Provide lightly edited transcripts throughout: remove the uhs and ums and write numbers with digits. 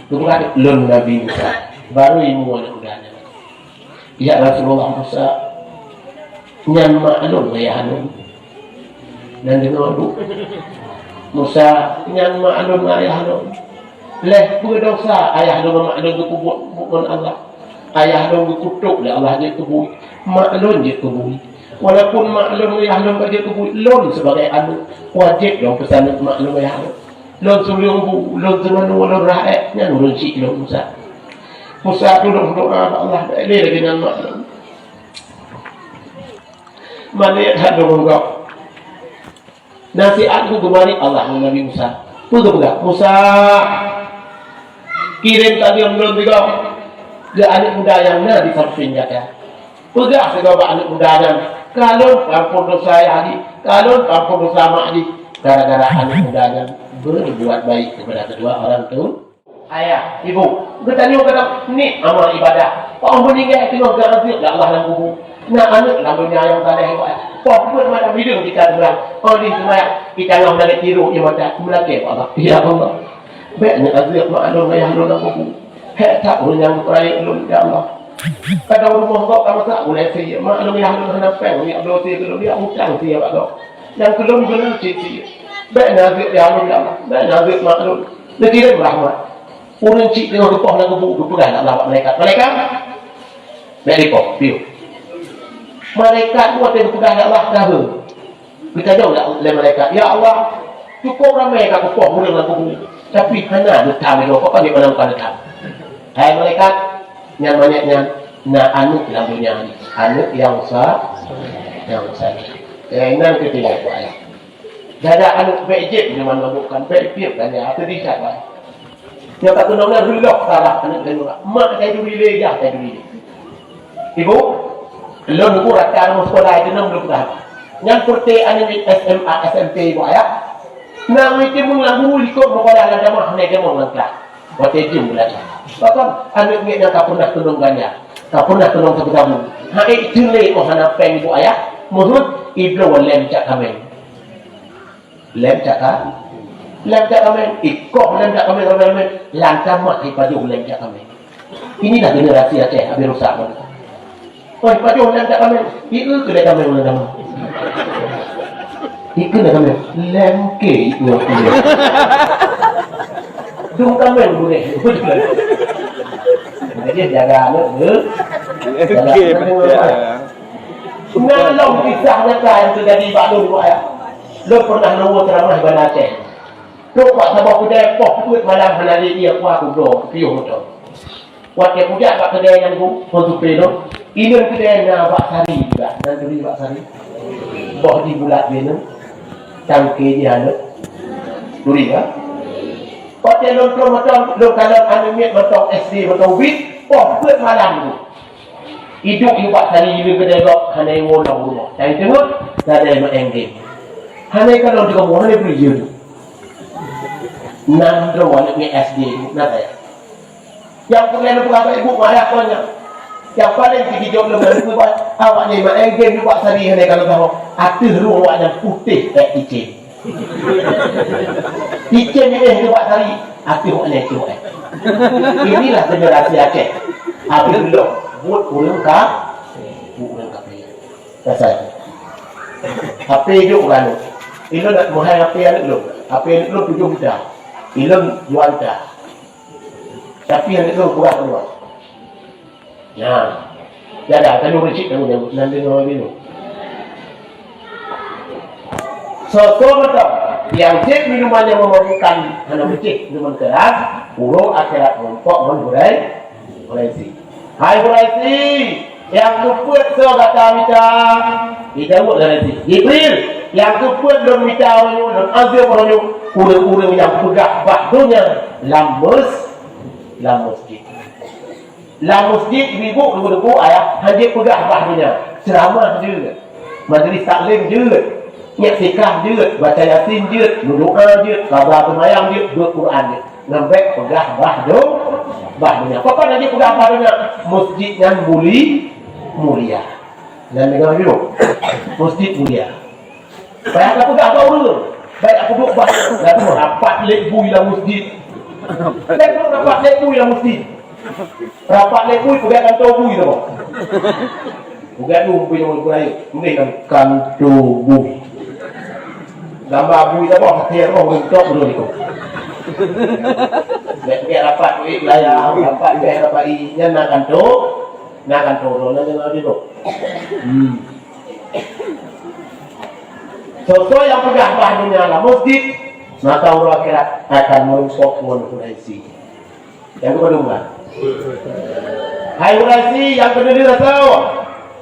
Kemudian lon Nabi Musa baru ilmu anak mudanya. Ya Rasulullah Musa nyan maklum ayah anu dan dengan Musa nyan maklum ayah anu leh berdosa ayah anu maklum kubur Allah ayah anu kutuk le Allah dia kubur maklum dia kubur walaupun maklum ayah anu dia kubur lon sebagai anu wajib dong pesan maklum ayah anu lon sebelum lon zaman lon rakyat nyan lon cik lon Musa tu doa Allah ini lagi dengan maklum mana tak dong nasihat ku kemari Allah Nabi Musa. Pegang Musa kirim tadi yang belum pegang ke anak muda yang nak disurfing jaga. Pegang segala anak muda yang kalau ampun dosa hari, kalau ampun dosa mak di gara-gara anak muda yang berbuat baik kepada kedua orang tu. Ayah, ibu, bertanya kepada ni amal ibadah. Orang meninggal tengok garansi Allah dalam kubur. Nak anak lampunya yang tak ada hebat. Pokok macam hidung kita terang. Oh di semua kita ngam nak tiru yang macam melaki Allah. Ya Allah. Baiknya azab maklum ayah lu nak kubur. Hak tak yang raya lu ya Allah. Kadang rumah kau tak masak boleh saya. Maklum ayah lu nak peng ni abdul saya kalau dia hutang saya Allah. Yang belum benar saya. Baiknya azab ya Allah. Baiknya azab maklum. Lekiran rahmat. Orang cik tengok kepah nak kubur pegang Allah malaikat. Malaikat. Mereka, dia. Malaikat buat yang pegang Allah dah. Kita jauh oleh malaikat. Ya Allah, cukup ramai kat kepah mula dengan kubur. Tapi hana detang itu. Kau panggil mana bukan detang. Hai malaikat, yang banyaknya nak anak dalam dunia ini. Anak yang sah, yang sah. Keinginan ketiga itu ayat. Dada anak bejek dengan bukan bejek dan dia apa dikat baik. Yang tak kena relok salah anak dan orang. Mak saya dulu dia, saya dulu. Ibu, lo nunggu rakan mau sekolah itu 60 tahun. Yang seperti anak SMA, SMP ibu ayah. Nang itu mengaku ikut sekolah ada mah naik demam langkah. Waktu itu belajar. Bahkan anak ni yang tak pernah tolong banyak, tak pernah tolong sebetul. Hai itu le oh anak peng ibu ayah. Muhud ibnu lem cak kami. Lem cak kan? Lem cak kami. Ikut lem cak kami lancar mak ipaju lem cak kami. Inilah generasi Aceh habis rusak mereka. Oh, ipaju lem cak kami. Iku kedai kami mana nama? Iku nak kami lem ke iku. Dung kami boleh. Jadi jaga anak tu. Ngalong kisahnya yang terjadi pada dulu ayah. Lo pernah nunggu ceramah Bandar Aceh. Lo buat sabah kedai pok kuat malam hari dia kuat kubro piuh motor. Waktu puja kat kedai yang ku untuk peno. Ini kedai na Pak Sari juga. Dan beli Pak Sari. Boh di bulat dia cangkir dia ada. Duri kan? Waktu nonton macam lo kalau animate macam SD macam wit pok kuat malam tu. Hidup you Pak Sari you kedai kok hanai wolong rumah. Saya tengok dah ada yang engage. Hanai kalau juga mau hanai beri je. Nandro waliknya SD nak saya. Yang perlu apa ibu ayah punya. Yang paling tinggi job lemah itu awak ni mak engage you Pak Sari hanai kalau tahu. Hati lu awak yang putih kayak icin. Icin ni Pak Sari. Hati awak ni tu. Inilah generasi Aceh. Habis belum. Buat ulang kah? Ulang kah? Dasar. HP hidup kan? Ilo nak mohon HP anak lo. HP anak lo 7 juta. Ilo 2 juta. Tapi anak lo kurang keluar. Nah, jadi kan lo recik kamu nanti orang ini. So betul. Yang cek minuman yang memabukkan anak becik minuman keras, buruk akhirat rompok mengurai, si. Hai Buraisi, yang keput so kata minta, kita buat Buraisi. Jibril, yang keput belum minta orang dan azir orang urang-urang yang pegah bahdunya lamus masjid. Lam masjid ibu ayah hanya pegah bahdunya, ceramah juga, majlis taklim juga, nyaksikan juga, baca yasin juga, berdoa juga, kabar semayang juga, berquran juga. Nambah pegah bahdunya. Apa nanti pegah bahdunya? Masjid yang mulia. Dan dengan itu, masjid mulia. Baik aku pegah baru. Baik aku duduk bahdu. Lalu rapat lek bui dalam masjid. Lepas rapat lekui lah mesti. Rapat lekui pegang kantor bui tu. Pegang tu bui tu bui. Mungkin kantor bui. Gambar bui tu apa? Hati apa? Bentuk dulu itu. Pegang rapat bui layar. Rapat pegang rapat ini. Nak kantor. Nak kantor tu. Nak dengar tu. Sesuai yang pegang bahannya lah masjid, maka orang akhirat akan merusak tuan Quraisy. Yang kedua, hai Quraisy yang kedua tahu,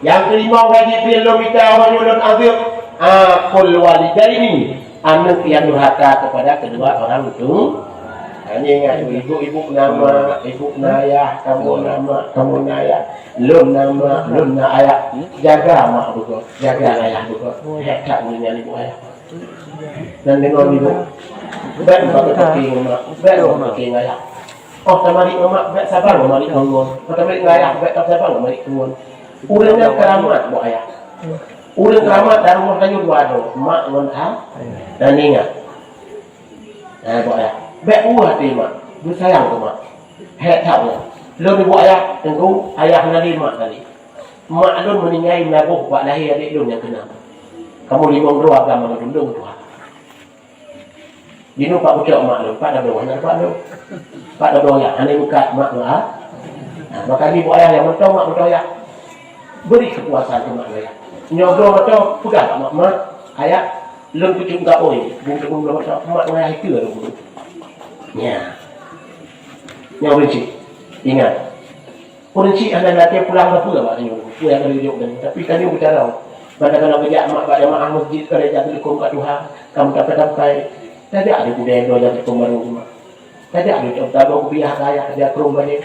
yang kelima wajib kilometer orang ulun azim, akul walidaini, anak yang durhaka kepada kedua orang itu. Hanya ingat ibu nama, ibu ayah, kamu nama, kamu ayah, lun nama, lun ayah. Jaga mak juga, jaga ayah juga. Hekak punya ibu ayah. Dan dengan ibu, baik pakai pakai mak, baik pakai ayah. Oh, tamari mak, baik sabar mari tunggu. Tamari ayah, baik sabar mari tunggu. Urangnya keramat bu ayah. Urang keramat dari rumah kayu dua do, mak ngon dan ingat. Bu ayah. Baik buah hati mak, bersayang ke mak. Hek tahu, lo ibu ayah, tengku ayah nali mak kali. Mak lo meninggal melakukan buat lahir adik lo yang kena. Kamu limau dua agama lo dulu tu. Dino pak ucap mak lo, pak dah berapa nak lo? Pak dah berapa? Ane buka mak lo maka ibu ayah yang mentau mak mentau ya. Beri kekuasaan ke mak lo ya. Nyogro mentau pegang mak ayah. Lo kucing tak oi, bung lo mentau mak lo ayah itu lo. Ya, yang benci, ingat, benci anda nanti pulang ke pulang maknanya, pulang dari jauh dan tapi kami bicara, pada kalau kerja mak pada mak masjid kerja di kumpulan Tuhan, kamu dapat sampai, tidak ada budaya doa dari kumpulan rumah, tidak ada contoh bawa pihak kaya kerja ke rumah ini,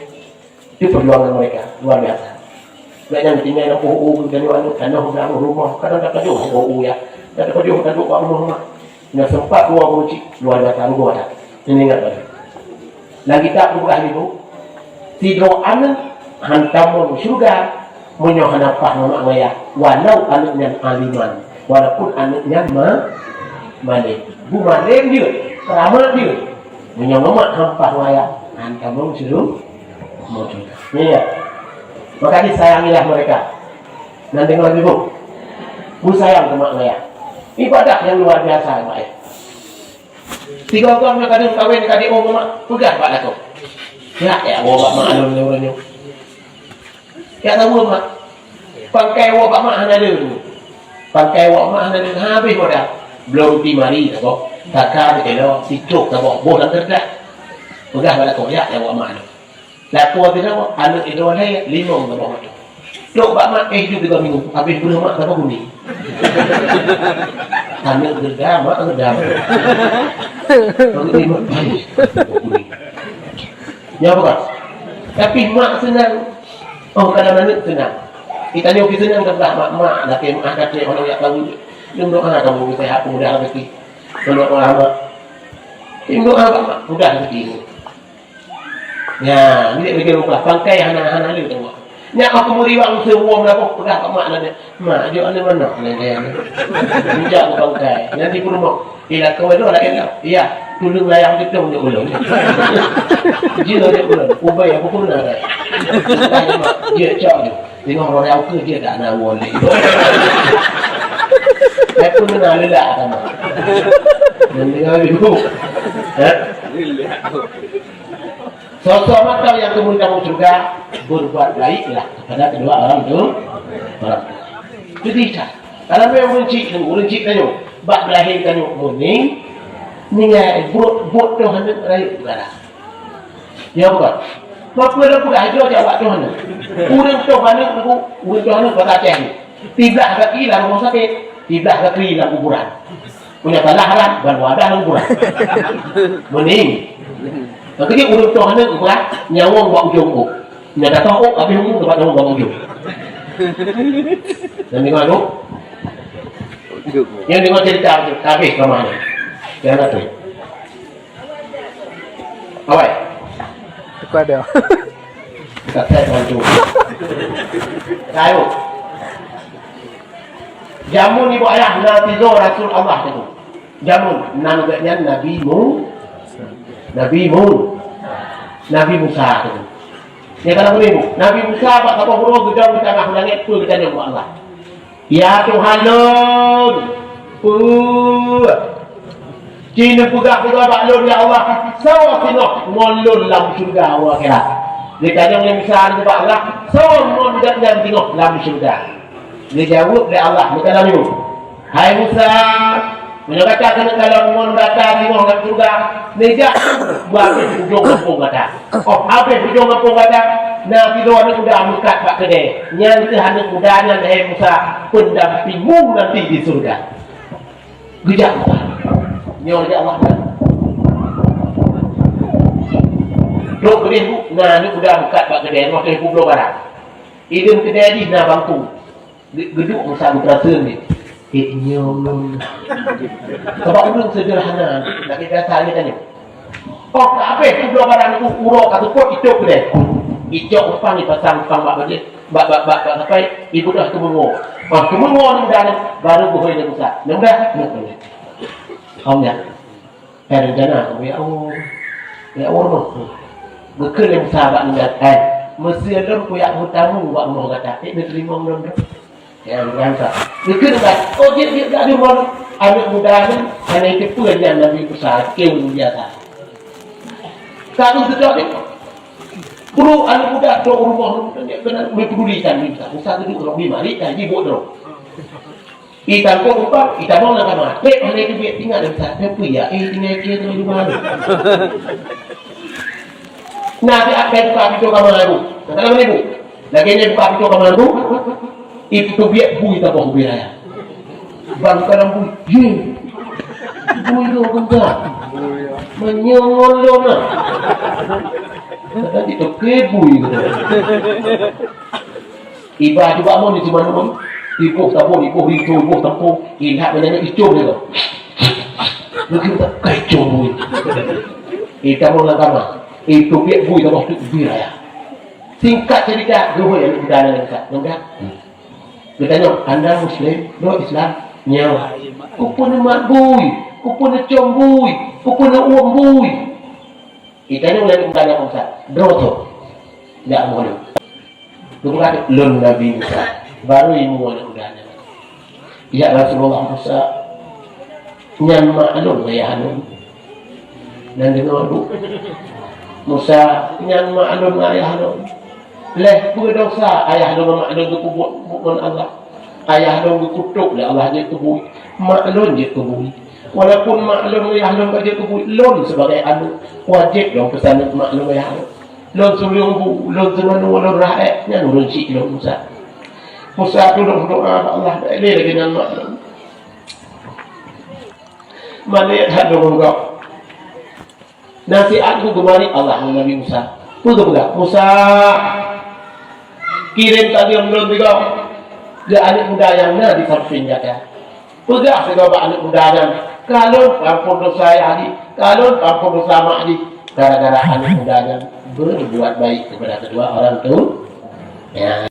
itu perjuangan mereka luar biasa. Banyak tinggal yang OU dan yang tanah rumah, kadang tak jauh OU ya, tak jauh tak jauh rumah, nggak sempat dua benci luar biasa luar biasa. Ini ingat lagi. Lagi tak berubah ibu. Tidur anak hantamun syurga menyohan apa nama ayah. Walau anaknya aliman, walaupun anaknya malik. Bu malik dia, keramat dia. Menyohan apa ayah hantamun syurga. Ini ya. Maka disayangilah mereka. Dan dengar ibu. Bu sayang sama ayah. Ibadah yang luar biasa ayah. Tiga orang yang kadang kahwin kadang mak pegang pak aku. Ya bawa mak alun ni orang ni. Ya tahu mak. Pakai bawa mak ada dulu. Pakai bawa mak ada dulu habis dah. Belum timari tak kok. Takkan kalau sicuk tak kok boh dan terdak. Pegang pada kau ya bawa mak. Laku tidak anak itu ada 5 tak bawa tu. Dok pak mak itu 3 minggu habis bulan mak tak kuning. Anak gerda mak gerda. Ya bukan. Tapi mak senang. Oh kadang-kadang senang. Kita ni okey senang tak mak dah ke mak kata orang yang tahu. Dia doa kamu sehat mudah rezeki. Kalau mak. Dia doa mak mudah rezeki. Ya, ni dia lupa pangkai anak-anak dia tengok. Ni aku meriwang semua melakukan pedah kat mak dia. Mak dia ada mana dia. Minjak pangkai. Nanti pun mak. Ila kau itu lah enak. Iya, tulung layang kita punya ulung. Dia dia ulung. Ubay apa pun ada. Dia cak dia. Tengok orang yang ke dia tak nak boleh. Saya pun kenal lelah sama. Dan dengar ibu. Sosok mata yang kemudian kamu juga berbuat baiklah kepada kedua orang itu. Jadi kalau memang uruncik tanya. Bak belahir tanya muning ningai bot tu hendak rayu negara. Ya bukan. Apa dah bukan aja jawab tu hendak. Urang tu hendak aku urang tu hendak kata ceng. Tiblah kaki lah rumah sakit, tiblah kaki lah kuburan. Punya balaharan ban wadah kuburan. Muning. Maka dia urang tu hendak kuburan nyawang buat ujung ku. Nya datang habis umur tempat nyawang buat ujung. Dan dengar tu yang dengar cerita habis kemana? Jangan tu. Awak. Kepada. Kata bantu. Tahu. Jamun ibu ayah Nabi Rasul Allah itu. Jamun namanya Nabi Mu. Nabi Musa tu. Dia kata begini, Nabi Musa pak apa huruf gedang di tengah langit pun kita dengan Allah. Ya Tuhan lun, Cina pegak pak lun ya Allah. Sawa sino molun dalam surga Allah kira. Dia tanya oleh Musa kepada Allah, sawa mon dan tengok dalam surga. Dia jawab oleh Allah, dia kata ni, hai Musa, menyatakan kalau mon data tengok dalam surga, dia buat hujung kampung kata. Oh, habis hujung kampung kata, nah kita orang sudah mukat pak kedai. Yang hanya mudahnya hai Musa pendampingmu nanti di surga. Gejak Musa. Ni oleh Allah. Dok kedai bu, nah ni sudah mukat pak kedai, makan pulau barang. Idem kedai di nah bangku. Geduk Musa berasa ni. Nyom. Sebab itu sederhana. Nak kita tanya tanya. Oh, apa pulau barang itu urok atau pot itu kedai. Ijau upang ni pasang bak bagi bak sampai ibu dah kemengo. Oh, kemengo ni dah baru boleh dia Musa. Nampak? Nampak. Om ya. Hari jana, ya Allah. Ya Allah. Bekal yang sahabat ni dah. Mesti ada kuyak hutamu buat mau kata. Dia terima belum dah. Ya, biasa. Bekal dah. Oh, dia dah ada mau anak muda ni, anak itu pun yang Nabi Musa kau biasa. Kalau sudah ni perlu anak muda tu rumah dia kena berpedulikan ni. Musa duduk orang lima ni dah ibu tu. Ikan kau upah, ikan mau nak mana? Hei, hari ni dia tinggal di sana. Apa ya? Tinggal dia tu di mana? Nanti akan buka pintu kamar aku. Kata mana ibu? Lagi ni buka pintu kamar aku. Itu biar bui tak boleh beraya. Bang kadang bui, bui tu enggak. Menyongol lo nak. Tadi tu kebui gitu. Iba juga mau di mana pun, ibu tampung, ibu rindu, ibu tampung, ingat banyak icung dia tu. Mungkin tak kacau bui. Kita mau langkah itu biar bui tak boleh beraya. Singkat cerita, dua yang kita ada dekat, nampak? Dia tanya, anda Muslim, no Islam, nyawa. Kupun mak bui, kupun cium bui, kupun uang bui. Kita ni mulai bertanya Musa, droto, tidak boleh. Kemudian lun Nabi Musa, baru ibu mulai bertanya. Ya Rasulullah Musa, nyan maklum ayah anu, dan dengar bu. Musa, nyan maklum ayah anu. Leh berdosa ayah anu maklum tu bukan Allah. Ayah anu kutuk le Allah dia kubui, maklum dia kubui. Walaupun maklum ayah anu dia kubui, lon sebagai anu wajib dong pesan maklum ayah anu. Lon sebelum bu, lon zaman lon rakyat, nyan lon cik lon Musa. Musa tu doa Allah dah leh dengan maklum. Malik hadu mengau. Nasihat ku kemari Allah Nabi Musa. Betul tak? Musa kirim tadi yang belum juga dia anak muda yang nak disamping jaga. Pegah segala anak muda yang kalau ampun dosa hari, kalau ampun dosa mak di gara-gara anak muda yang berbuat baik kepada kedua orang tu. Ya.